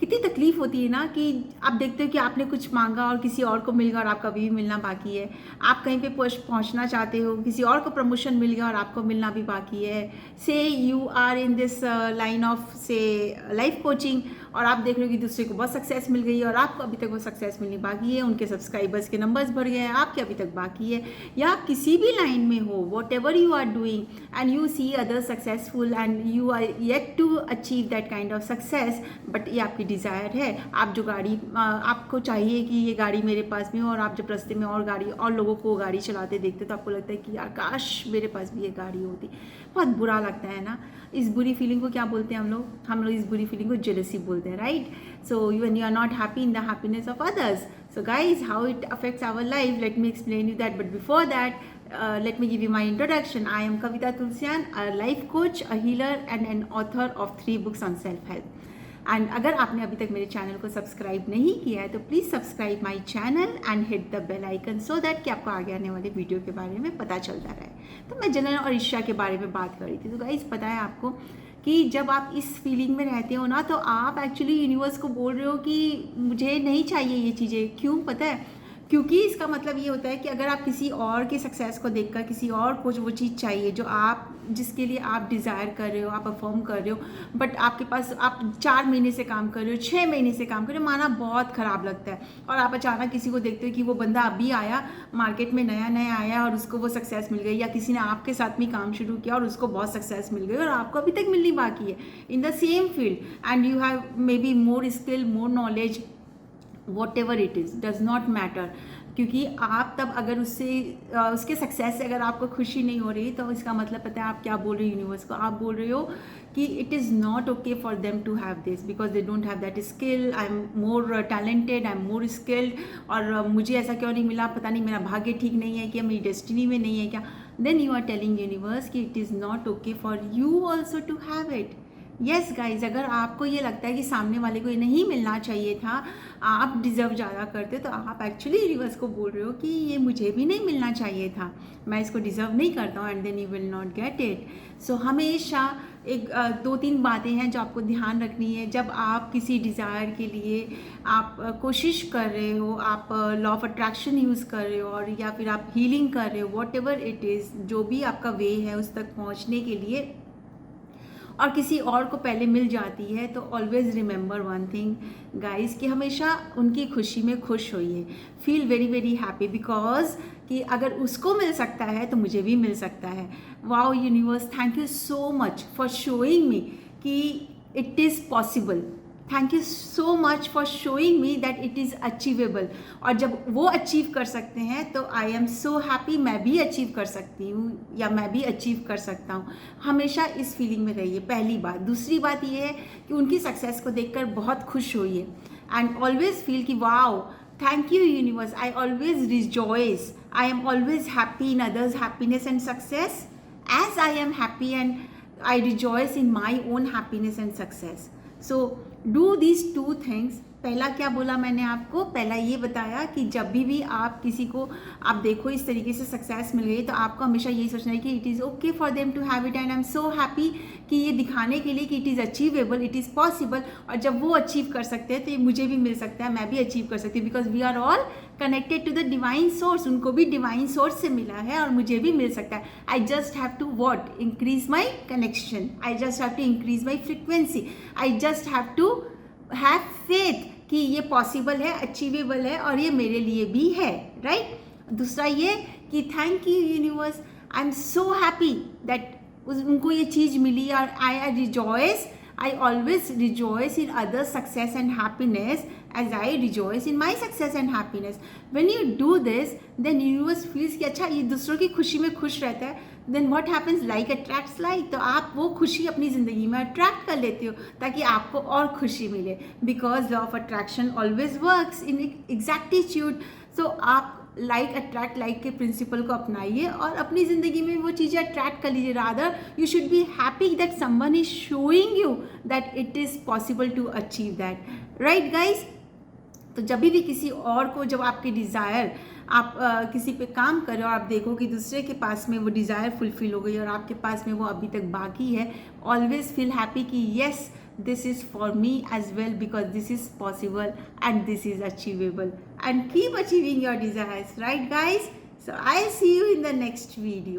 कितनी तकलीफ़ होती है ना कि आप देखते हो कि आपने कुछ मांगा और किसी और को मिल गया और आपका अभी भी मिलना बाकी है। आप कहीं पे पहुंचना चाहते हो, किसी और को प्रमोशन मिल गया और आपको मिलना भी बाकी है। Say you are in this line of say life coaching, और आप देख रहे हो कि दूसरे को बहुत सक्सेस मिल गई है और आपको अभी तक वो सक्सेस मिलनी बाकी है। उनके सब्सक्राइबर्स के नंबर्स बढ़ गए हैं, आपके अभी तक बाकी है। या आप किसी भी लाइन में हो, whatever you are doing and you see other successful and you are yet to achieve that kind of success, but ये आपकी डिज़ायर है। आप जो गाड़ी आपको चाहिए कि ये गाड़ी मेरे पास में हो, और आप जब रास्ते में और गाड़ी और लोगों को गाड़ी चलाते देखते तो आपको लगता है कि यार काश मेरे पास भी ये गाड़ी होती। बहुत बुरा लगता है ना। इस बुरी फीलिंग को क्या बोलते हैं हम लोग इस बुरी फीलिंग को जेलसी बोलते हैं, right? So when you are not happy in the happiness of others, so guys, how it affects our life, let me explain you that. But before that, let me give you my introduction. I am Kavita Tulsian, a life coach, a healer and an author of 3 books on self help. And अगर आपने अभी तक मेरे channel को subscribe नहीं किया है तो please subscribe my channel and hit the bell icon so that कि आपको आगे आने वाले वीडियो के बारे में पता चलता रहे। तो मैं जनन और ईर्ष्या के बारे में बात कर रही थी। तो गाइस, पता है आपको कि जब आप इस फीलिंग में रहते हो ना, तो आप एक्चुअली यूनिवर्स को बोल रहे हो कि मुझे नहीं चाहिए ये चीज़ें। क्यों पता है? क्योंकि इसका मतलब ये होता है कि अगर आप किसी और के सक्सेस को देखकर किसी और को वो चीज़ चाहिए जो आप जिसके लिए आप डिज़ायर कर रहे हो, आप परफॉर्म कर रहे हो, बट आपके पास आप 4 महीने से काम कर रहे हो, 6 महीने से काम कर रहे हो, माना बहुत ख़राब लगता है। और आप अचानक किसी को देखते हो कि वो बंदा अभी आया, मार्केट में नया नया आया और उसको वो सक्सेस मिल गई, या किसी ने आपके साथ में काम शुरू किया और उसको बहुत सक्सेस मिल गई और आपको अभी तक मिलनी बाकी है in the same field, and you have may be more skill, more knowledge, what ever it is, does not matter. क्योंकि आप तब अगर उसके सक्सेस से अगर आपको खुशी नहीं हो रही, तो इसका मतलब पता है आप क्या बोल रहे हो यूनिवर्स को? आप बोल रहे हो कि it is not okay for them to have this because they don't have that skill. I am more talented, I am more skilled, और मुझे ऐसा क्यों नहीं मिला? पता नहीं मेरा भाग्य ठीक नहीं है क्या, मेरी डेस्टिनी में नहीं है क्या? Then you are telling universe कि it is not okay for you also to have it. Yes guys, अगर आपको ये लगता है कि सामने वाले को ये नहीं मिलना चाहिए था, आप डिज़र्व ज़्यादा करते, तो आप एक्चुअली यूनिवर्स को बोल रहे हो कि ये मुझे भी नहीं मिलना चाहिए था, मैं इसको डिज़र्व नहीं करता हूँ, and then you will not get it. So हमेशा एक 2-3 बातें हैं जो आपको ध्यान रखनी है जब आप किसी डिज़ायर के लिए आप कोशिश कर रहे हो, आप लॉ ऑफ अट्रैक्शन यूज़ कर रहे हो, और या फिर आप हीलिंग कर रहे हो, वॉट एवर इट इज़, जो भी आपका वे है उस तक पहुँचने के लिए, और किसी और को पहले मिल जाती है, तो always remember one thing guys, कि हमेशा उनकी खुशी में खुश होइए। Feel very very happy because कि अगर उसको मिल सकता है तो मुझे भी मिल सकता है। Wow universe, thank you so much for showing me कि it is possible. Thank you so much for showing me that it is achievable. और जब वो अचीव कर सकते हैं तो आई एम सो हैप्पी, मैं भी अचीव कर सकती हूँ या मैं भी अचीव कर सकता हूँ। हमेशा इस फीलिंग में रहिए, पहली बात। दूसरी बात ये है कि उनकी सक्सेस को देखकर बहुत खुश होइए एंड ऑलवेज फील कि wow, thank you universe, I always rejoice, I am always happy in others happiness and success as I am happy and I rejoice in my own happiness and success. So do these 2 things. पहला क्या बोला मैंने आपको? पहला ये बताया कि जब भी आप किसी को आप देखो इस तरीके से सक्सेस मिल गई, तो आपको हमेशा यही सोचना है कि it is okay for them to have it, and I am so happy कि ये दिखाने के लिए कि it is achievable, it is possible. और जब वो अचीव कर सकते हैं तो ये मुझे भी मिल सकता है, मैं भी अचीव कर सकती हूँ, because we are all connected to the divine source. उनको भी डिवाइन सोर्स से मिला है और मुझे भी मिल सकता है। I just have to what? Increase my connection, I just have to increase my frequency, I just have to have faith कि ये पॉसिबल है, अचीवेबल है और ये मेरे लिए भी है, राइट? दूसरा ये कि thank you universe, I am so happy that उनको ये चीज़ मिली, और आई rejoice, I always rejoice in others' success and happiness as I rejoice in my success and happiness. When you do this, then universe feels कि अच्छा ये दूसरों की खुशी में खुश रहता है, then what happens? Like attracts like, तो आप वो खुशी अपनी ज़िंदगी में अट्रैक्ट कर लेते हो ताकि आपको और खुशी मिले, because law of attraction always works in exactitude. So आप लाइक अट्रैक्ट लाइक के प्रिंसिपल को अपनाइए और अपनी ज़िंदगी में वो चीज़ें अट्रैक्ट कर लीजिए। Rather you should be happy that someone is showing you that it is possible to achieve that, right guys? तो जब भी किसी और को, जब आपकी डिज़ायर आप किसी पे काम कर रहे हो और आप देखो कि दूसरे के पास में वो डिज़ायर फुलफिल हो गई और आपके पास में वो अभी तक बाकी है, ऑलवेज फील हैप्पी कि yes, this is for me as well, because this is possible and this is achievable. And keep achieving your desires, right guys? So I'll see you in the next video.